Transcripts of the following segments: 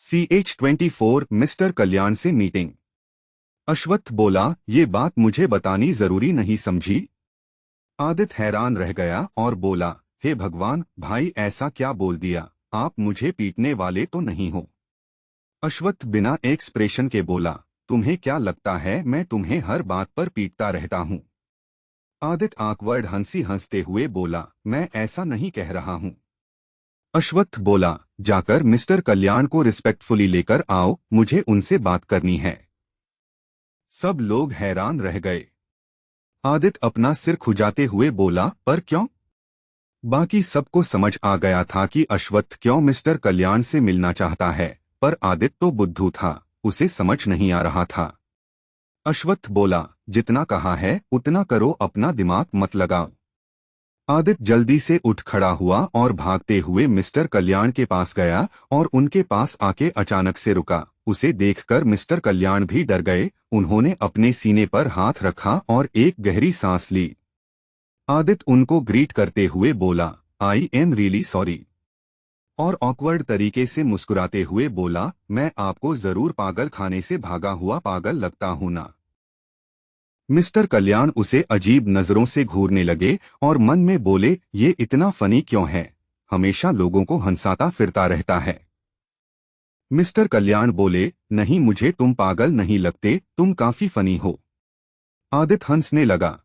CH24 mister कल्याण से meeting. अश्वत्थ बोला, ये बात मुझे बतानी जरूरी नहीं समझी। आदित्य हैरान रह गया और बोला, हे भगवान, भाई ऐसा क्या बोल दिया? आप मुझे पीटने वाले तो नहीं हो? अश्वत्थ बिना एक्सप्रेशन के बोला, तुम्हें क्या लगता है मैं तुम्हें हर बात पर पीटता रहता हूँ? आदित्य आकवर्ड हंसी हंसते हुए बोला, मैं ऐसा नहीं कह रहा हूँ। अश्वत्थ बोला, जाकर मिस्टर कल्याण को रिस्पेक्टफुली लेकर आओ, मुझे उनसे बात करनी है। सब लोग हैरान रह गए। आदित्य अपना सिर खुजाते हुए बोला, पर क्यों? बाकी सबको समझ आ गया था कि अश्वत्थ क्यों मिस्टर कल्याण से मिलना चाहता है, पर आदित्य तो बुद्धू था, उसे समझ नहीं आ रहा था। अश्वत्थ बोला, जितना कहा है उतना करो, अपना दिमाग मत लगाओ। आदित्य जल्दी से उठ खड़ा हुआ और भागते हुए मिस्टर कल्याण के पास गया और उनके पास आके अचानक से रुका। उसे देखकर मिस्टर कल्याण भी डर गए। उन्होंने अपने सीने पर हाथ रखा और एक गहरी सांस ली। आदित्य उनको ग्रीट करते हुए बोला, आई एम रियली सॉरी, और ऑकवर्ड तरीके से मुस्कुराते हुए बोला, मैं आपको जरूर पागल खाने से भागा हुआ पागल लगता हूं ना? मिस्टर कल्याण उसे अजीब नजरों से घूरने लगे और मन में बोले, ये इतना फनी क्यों है? हमेशा लोगों को हंसाता फिरता रहता है। मिस्टर कल्याण बोले, नहीं, मुझे तुम पागल नहीं लगते, तुम काफी फनी हो। आदित्य हंसने लगा।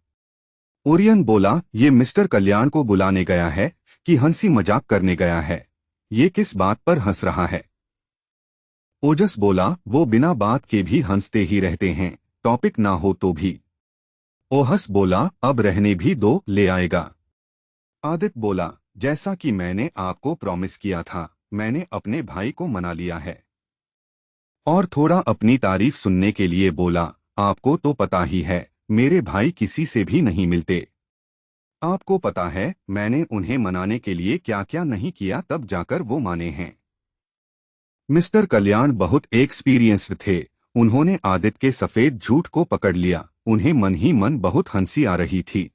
ओरियन बोला, ये मिस्टर कल्याण को बुलाने गया है कि हंसी मजाक करने गया है? ये किस बात पर हंस रहा है? ओजस बोला, वो बिना बात के भी हंसते ही रहते हैं, टॉपिक ना हो तो भी। ओहस बोला, अब रहने भी दो, ले आएगा। आदित्य बोला, जैसा कि मैंने आपको प्रॉमिस किया था, मैंने अपने भाई को मना लिया है। और थोड़ा अपनी तारीफ सुनने के लिए बोला, आपको तो पता ही है, मेरे भाई किसी से भी नहीं मिलते। आपको पता है मैंने उन्हें मनाने के लिए क्या क्या नहीं किया, तब जाकर वो माने हैं। मिस्टर कल्याण बहुत एक्सपीरियंस्ड थे। उन्होंने आदित्य के सफेद झूठ को पकड़ लिया। उन्हें मन ही मन बहुत हंसी आ रही थी।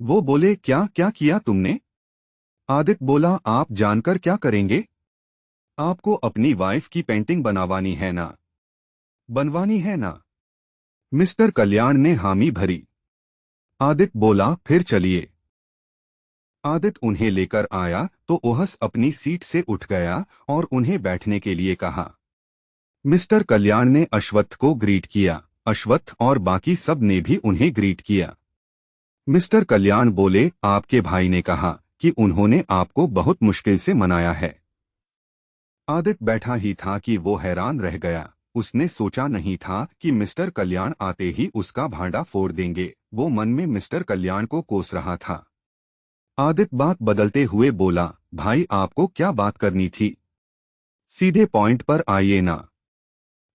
वो बोले, क्या क्या किया तुमने? आदित्य बोला, आप जानकर क्या करेंगे? आपको अपनी वाइफ की पेंटिंग बनवानी है ना? बनवानी है ना? मिस्टर कल्याण ने हामी भरी। आदित्य बोला, फिर चलिए। आदित्य उन्हें लेकर आया तो ओहस अपनी सीट से उठ गया और उन्हें बैठने के लिए कहा। मिस्टर कल्याण ने अश्वत्थ को ग्रीट किया। अश्वत्थ और बाकी सब ने भी उन्हें ग्रीट किया। मिस्टर कल्याण बोले, आपके भाई ने कहा कि उन्होंने आपको बहुत मुश्किल से मनाया है। आदित्य बैठा ही था कि वो हैरान रह गया। उसने सोचा नहीं था कि मिस्टर कल्याण आते ही उसका भांडा फोड़ देंगे। वो मन में मिस्टर कल्याण को कोस रहा था। आदित्य बात बदलते हुए बोला, भाई आपको क्या बात करनी थी? सीधे पॉइंट पर आइए ना।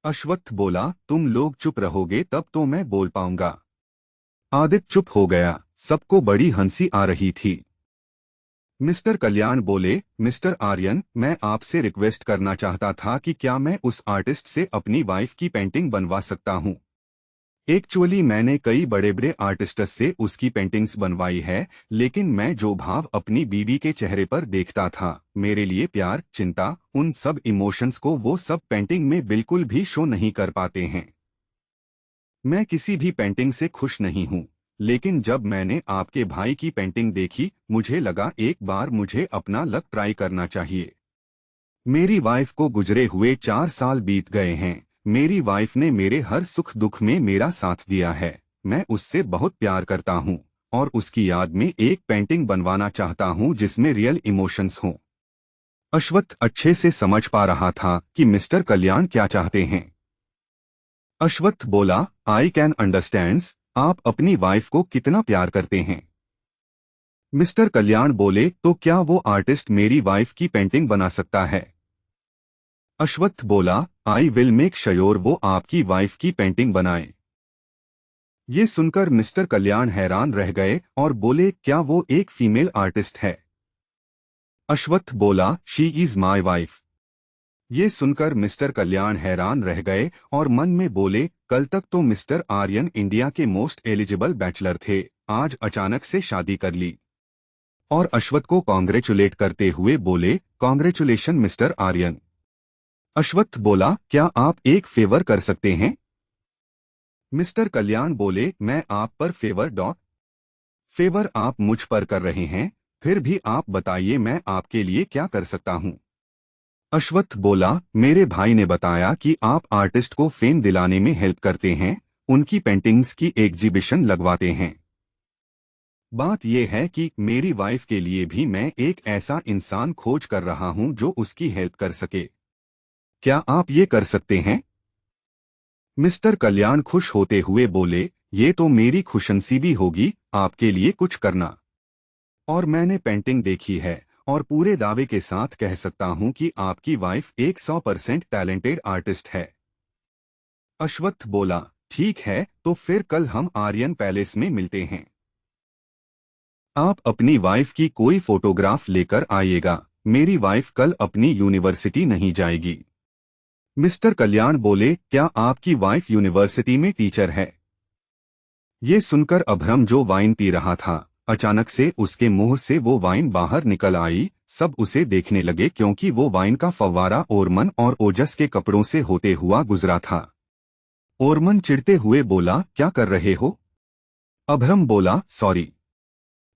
अश्वत्थ बोला, तुम लोग चुप रहोगे तब तो मैं बोल पाऊंगा। आदित्य चुप हो गया। सबको बड़ी हंसी आ रही थी। मिस्टर कल्याण बोले, मिस्टर आर्यन, मैं आपसे रिक्वेस्ट करना चाहता था कि क्या मैं उस आर्टिस्ट से अपनी वाइफ की पेंटिंग बनवा सकता हूं? एक्चुअली मैंने कई बड़े बड़े आर्टिस्ट्स से उसकी पेंटिंग्स बनवाई है, लेकिन मैं जो भाव अपनी बीवी के चेहरे पर देखता था, मेरे लिए प्यार, चिंता, उन सब इमोशंस को वो सब पेंटिंग में बिल्कुल भी शो नहीं कर पाते हैं। मैं किसी भी पेंटिंग से खुश नहीं हूँ, लेकिन जब मैंने आपके भाई की पेंटिंग देखी, मुझे लगा एक बार मुझे अपना लक ट्राई करना चाहिए। मेरी वाइफ को गुजरे हुए 4 साल बीत गए हैं। मेरी वाइफ ने मेरे हर सुख दुख में मेरा साथ दिया है। मैं उससे बहुत प्यार करता हूँ और उसकी याद में एक पेंटिंग बनवाना चाहता हूँ जिसमें रियल इमोशंस हों। अश्वत्थ अच्छे से समझ पा रहा था कि मिस्टर कल्याण क्या चाहते हैं। अश्वत्थ बोला, आई कैन अंडरस्टैंड्स, आप अपनी वाइफ को कितना प्यार करते हैं। मिस्टर कल्याण बोले, तो क्या वो आर्टिस्ट मेरी वाइफ की पेंटिंग बना सकता है? अश्वत्थ बोला, आई विल मेक श्योर वो आपकी वाइफ की पेंटिंग बनाए। ये सुनकर मिस्टर कल्याण हैरान रह गए और बोले, क्या वो एक फीमेल आर्टिस्ट है? अश्वत्थ बोला, शी इज माई वाइफ। ये सुनकर मिस्टर कल्याण हैरान रह गए और मन में बोले, कल तक तो मिस्टर आर्यन इंडिया के मोस्ट एलिजिबल बैचलर थे, आज अचानक से शादी कर ली। और अश्वत्थ को कॉन्ग्रेचुलेट करते हुए बोले, कॉन्ग्रेचुलेशन मिस्टर आर्यन। अश्वत्थ बोला, क्या आप एक फेवर कर सकते हैं? मिस्टर कल्याण बोले, मैं आप पर फेवर आप मुझ पर कर रहे हैं, फिर भी आप बताइए मैं आपके लिए क्या कर सकता हूँ। अश्वत्थ बोला, मेरे भाई ने बताया कि आप आर्टिस्ट को फेम दिलाने में हेल्प करते हैं, उनकी पेंटिंग्स की एग्जीबिशन लगवाते हैं। बात यह है कि मेरी वाइफ के लिए भी मैं एक ऐसा इंसान खोज कर रहा हूं जो उसकी हेल्प कर सके। क्या आप ये कर सकते हैं? मिस्टर कल्याण खुश होते हुए बोले, ये तो मेरी खुशनसीबी होगी आपके लिए कुछ करना। और मैंने पेंटिंग देखी है और पूरे दावे के साथ कह सकता हूं कि आपकी वाइफ 100% टैलेंटेड आर्टिस्ट है। अश्वत्थ बोला, ठीक है तो फिर कल हम आर्यन पैलेस में मिलते हैं। आप अपनी वाइफ की कोई फोटोग्राफ लेकर आइएगा, मेरी वाइफ कल अपनी यूनिवर्सिटी नहीं जाएगी। मिस्टर कल्याण बोले, क्या आपकी वाइफ यूनिवर्सिटी में टीचर है? ये सुनकर अभ्रम जो वाइन पी रहा था, अचानक से उसके मुंह से वो वाइन बाहर निकल आई। सब उसे देखने लगे क्योंकि वो वाइन का फव्वारा ओरमन और ओजस के कपड़ों से होते हुआ गुजरा था। ओरमन चिढ़ते हुए बोला, क्या कर रहे हो? अभ्रम बोला, सॉरी।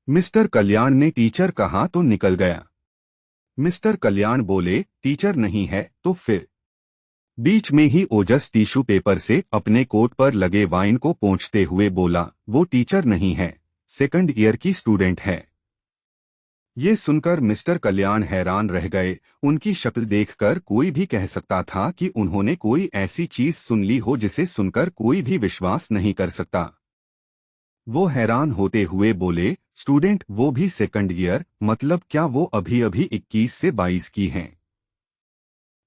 मिस्टर कल्याण ने टीचर कहा तो निकल गया। मिस्टर कल्याण बोले, टीचर नहीं है तो फिर? बीच में ही ओजस टिश्यू पेपर से अपने कोट पर लगे वाइन को पोंछते हुए बोला, वो टीचर नहीं है, सेकंड ईयर की स्टूडेंट है। ये सुनकर मिस्टर कल्याण हैरान रह गए। उनकी शक्ल देखकर कोई भी कह सकता था कि उन्होंने कोई ऐसी चीज सुन ली हो जिसे सुनकर कोई भी विश्वास नहीं कर सकता। वो हैरान होते हुए बोले, स्टूडेंट वो भी सेकंड ईयर, मतलब क्या वो अभी अभी 21 से 22 की हैं?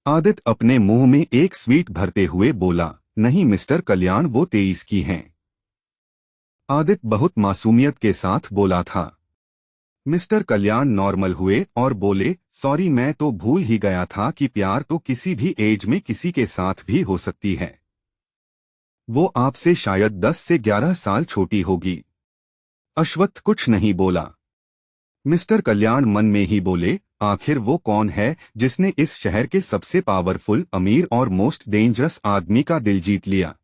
आदित्य अपने मुंह में एक स्वीट भरते हुए बोला, नहीं मिस्टर कल्याण वो 23 की हैं। आदित्य बहुत मासूमियत के साथ बोला था। मिस्टर कल्याण नॉर्मल हुए और बोले, सॉरी मैं तो भूल ही गया था कि प्यार तो किसी भी एज में किसी के साथ भी हो सकती है। वो आपसे शायद 10 से 11 साल छोटी होगी। अश्वत्थ कुछ नहीं बोला। मिस्टर कल्याण मन में ही बोले, आखिर वो कौन है जिसने इस शहर के सबसे पावरफुल, अमीर और मोस्ट डेंजरस आदमी का दिल जीत लिया?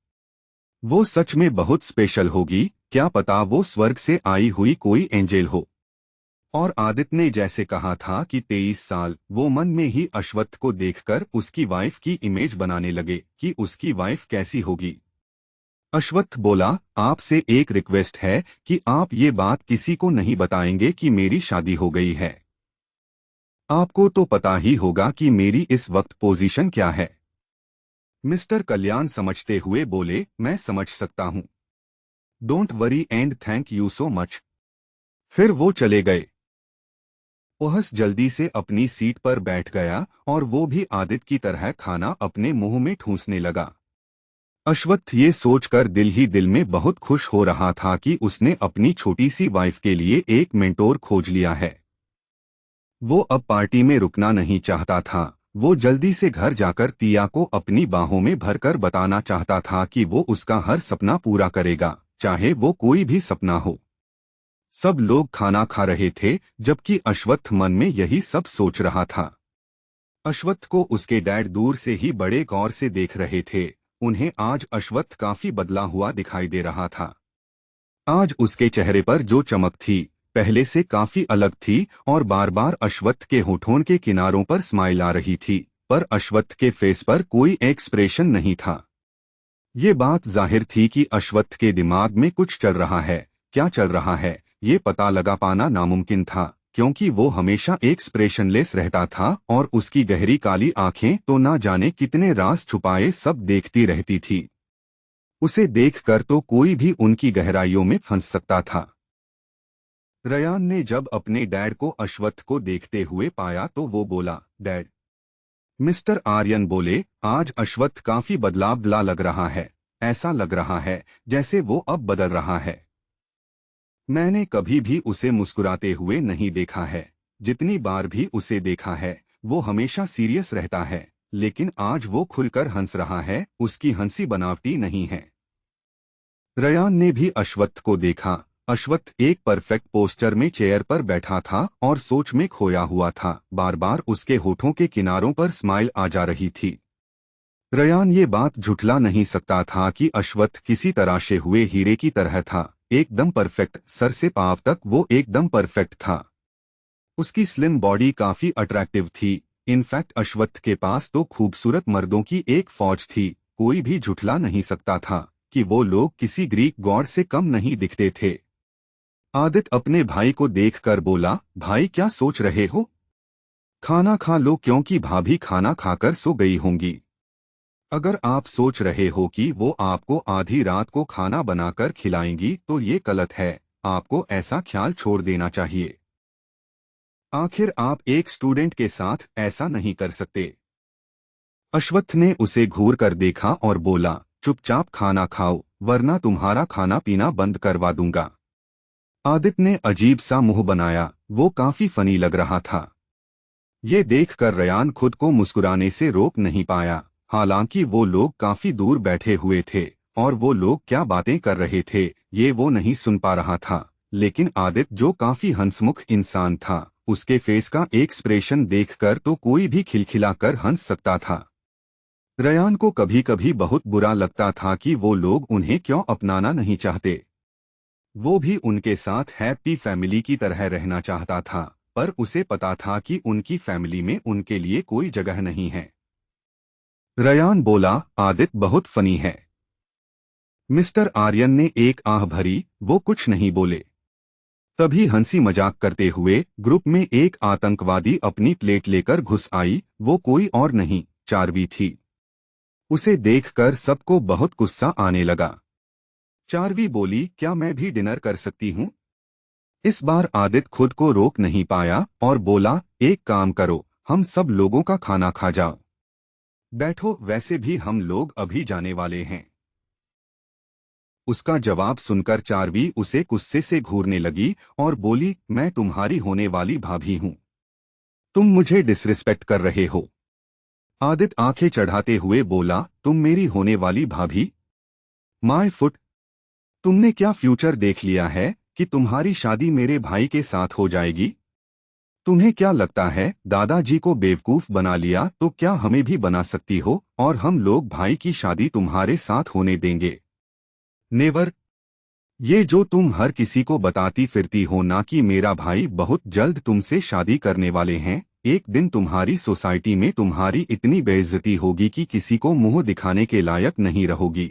वो सच में बहुत स्पेशल होगी, क्या पता वो स्वर्ग से आई हुई कोई एंजेल हो। और आदित्य ने जैसे कहा था कि 23 साल, वो मन में ही अश्वत्थ को देखकर उसकी वाइफ की इमेज बनाने लगे कि उसकी वाइफ कैसी होगी। अश्वत्थ बोला, आपसे एक रिक्वेस्ट है कि आप ये बात किसी को नहीं बताएंगे कि मेरी शादी हो गई है। आपको तो पता ही होगा कि मेरी इस वक्त पोजीशन क्या है। मिस्टर कल्याण समझते हुए बोले, मैं समझ सकता हूं। Don't worry and thank you so much. फिर वो चले गए। ओहस जल्दी से अपनी सीट पर बैठ गया और वो भी आदित्य की तरह खाना अपने मुंह में ठूंसने लगा। अश्वत्थ ये सोचकर दिल ही दिल में बहुत खुश हो रहा था कि उसने अपनी छोटी सी वाइफ के लिए एक मेंटोर खोज लिया है। वो अब पार्टी में रुकना नहीं चाहता था। वो जल्दी से घर जाकर तिया को अपनी बाहों में भरकर बताना चाहता था कि वो उसका हर सपना पूरा करेगा, चाहे वो कोई भी सपना हो। सब लोग खाना खा रहे थे जबकि अश्वत्थ मन में यही सब सोच रहा था। अश्वत्थ को उसके डैड दूर से ही बड़े गौर से देख रहे थे। उन्हें आज अश्वत्थ काफी बदला हुआ दिखाई दे रहा था। आज उसके चेहरे पर जो चमक थी पहले से काफी अलग थी और बार बार अश्वत्थ के होठों के किनारों पर स्माइल आ रही थी, पर अश्वत्थ के फेस पर कोई एक्सप्रेशन नहीं था। ये बात जाहिर थी कि अश्वत्थ के दिमाग में कुछ चल रहा है। क्या चल रहा है ये पता लगा पाना नामुमकिन था, क्योंकि वो हमेशा एक्सप्रेशनलेस रहता था और उसकी गहरी काली आंखें तो ना जाने कितने राज छुपाए सब देखती रहती थी। उसे देखकर तो कोई भी उनकी गहराइयों में फंस सकता था। रयान ने जब अपने डैड को अश्वत्थ को देखते हुए पाया तो वो बोला, डैड। मिस्टर आर्यन बोले, आज अश्वत्थ काफी बदलाव लग रहा है। ऐसा लग रहा है जैसे वो अब बदल रहा है। मैंने कभी भी उसे मुस्कुराते हुए नहीं देखा है। जितनी बार भी उसे देखा है वो हमेशा सीरियस रहता है, लेकिन आज वो खुलकर हंस रहा है। उसकी हंसी बनावटी नहीं है। रयान ने भी अश्वत्थ को देखा। अश्वत्थ एक परफेक्ट पोस्चर में चेयर पर बैठा था और सोच में खोया हुआ था। बार बार उसके होठों के किनारों पर स्माइल आ जा रही थी। रयान ये बात झुठला नहीं सकता था कि अश्वत्थ किसी तराशे हुए हीरे की तरह था, एकदम परफेक्ट, सर से पांव तक वो एकदम परफेक्ट था। उसकी स्लिम बॉडी काफी अट्रैक्टिव थी। इनफैक्ट अश्वत्थ के पास तो खूबसूरत मर्दों की एक फौज थी। कोई भी झुठला नहीं सकता था कि वो लोग किसी ग्रीक गॉड से कम नहीं दिखते थे। आदित्य अपने भाई को देखकर बोला, भाई क्या सोच रहे हो? खाना खा लो, क्योंकि भाभी खाना खाकर सो गई होंगी। अगर आप सोच रहे हो कि वो आपको आधी रात को खाना बनाकर खिलाएंगी तो ये गलत है। आपको ऐसा ख्याल छोड़ देना चाहिए। आखिर आप एक स्टूडेंट के साथ ऐसा नहीं कर सकते। अश्वत्थ ने उसे घूर कर देखा और बोला, चुपचाप खाना खाओ, वरना तुम्हारा खाना पीना बंद करवा दूंगा। आदित्य ने अजीब सा मुंह बनाया। वो काफी फनी लग रहा था। ये देखकर रयान खुद को मुस्कुराने से रोक नहीं पाया। हालांकि वो लोग काफी दूर बैठे हुए थे और वो लोग क्या बातें कर रहे थे ये वो नहीं सुन पा रहा था। लेकिन आदित्य, जो काफी हंसमुख इंसान था, उसके फेस का एक्सप्रेशन देखकर तो कोई भी खिलखिलाकर हंस सकता था। रयान को कभी कभी बहुत बुरा लगता था कि वो लोग उन्हें क्यों अपनाना नहीं चाहते। वो भी उनके साथ हैप्पी फैमिली की तरह रहना चाहता था, पर उसे पता था कि उनकी फैमिली में उनके लिए कोई जगह नहीं है। रयान बोला, आदित्य बहुत फनी है। मिस्टर आर्यन ने एक आह भरी। वो कुछ नहीं बोले। तभी हंसी मजाक करते हुए ग्रुप में एक आतंकवादी अपनी प्लेट लेकर घुस आई। वो कोई और नहीं, चार्वी थी। उसे देखकर सबको बहुत गुस्सा आने लगा। चार्वी बोली, क्या मैं भी डिनर कर सकती हूँ? इस बार आदित्य खुद को रोक नहीं पाया और बोला, एक काम करो, हम सब लोगों का खाना खा जाओ। बैठो, वैसे भी हम लोग अभी जाने वाले हैं। उसका जवाब सुनकर चार्वी उसे गुस्से से घूरने लगी और बोली, मैं तुम्हारी होने वाली भाभी हूँ। तुम मुझे डिसरिस्पेक्ट कर रहे हो। आदित्य आंखें चढ़ाते हुए बोला, तुम मेरी होने वाली भाभी? My foot! तुमने क्या फ्यूचर देख लिया है कि तुम्हारी शादी मेरे भाई के साथ हो जाएगी? तुम्हें क्या लगता है, दादाजी को बेवकूफ बना लिया तो क्या हमें भी बना सकती हो और हम लोग भाई की शादी तुम्हारे साथ होने देंगे? नेवर। ये जो तुम हर किसी को बताती फिरती हो ना कि मेरा भाई बहुत जल्द तुमसे शादी करने वाले हैं, एक दिन तुम्हारी सोसाइटी में तुम्हारी इतनी बेइज्जती होगी कि किसी को मुंह दिखाने के लायक नहीं रहोगी।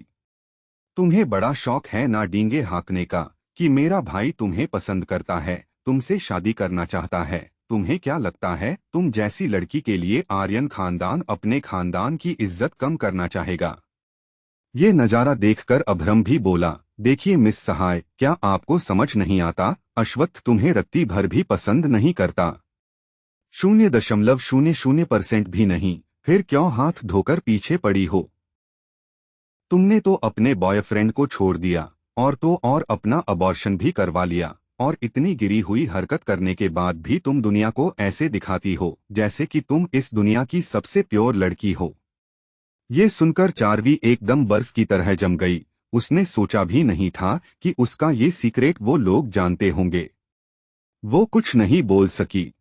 तुम्हें बड़ा शौक है ना डींगे हाँकने का कि मेरा भाई तुम्हें पसंद करता है, तुमसे शादी करना चाहता है। तुम्हें क्या लगता है तुम जैसी लड़की के लिए आर्यन खानदान अपने खानदान की इज्जत कम करना चाहेगा? ये नजारा देखकर अभ्रम भी बोला, देखिए मिस सहाय, क्या आपको समझ नहीं आता, अश्वत्थ तुम्हें रत्ती भर भी पसंद नहीं करता। 0.00% भी नहीं, फिर क्यों हाथ धोकर पीछे पड़ी हो? तुमने तो अपने बॉयफ्रेंड को छोड़ दिया और तो और अपना अबॉर्शन भी करवा लिया, और इतनी गिरी हुई हरकत करने के बाद भी तुम दुनिया को ऐसे दिखाती हो जैसे कि तुम इस दुनिया की सबसे प्योर लड़की हो। ये सुनकर चार्वी एकदम बर्फ की तरह जम गई। उसने सोचा भी नहीं था कि उसका ये सीक्रेट वो लोग जानते होंगे। वो कुछ नहीं बोल सकी।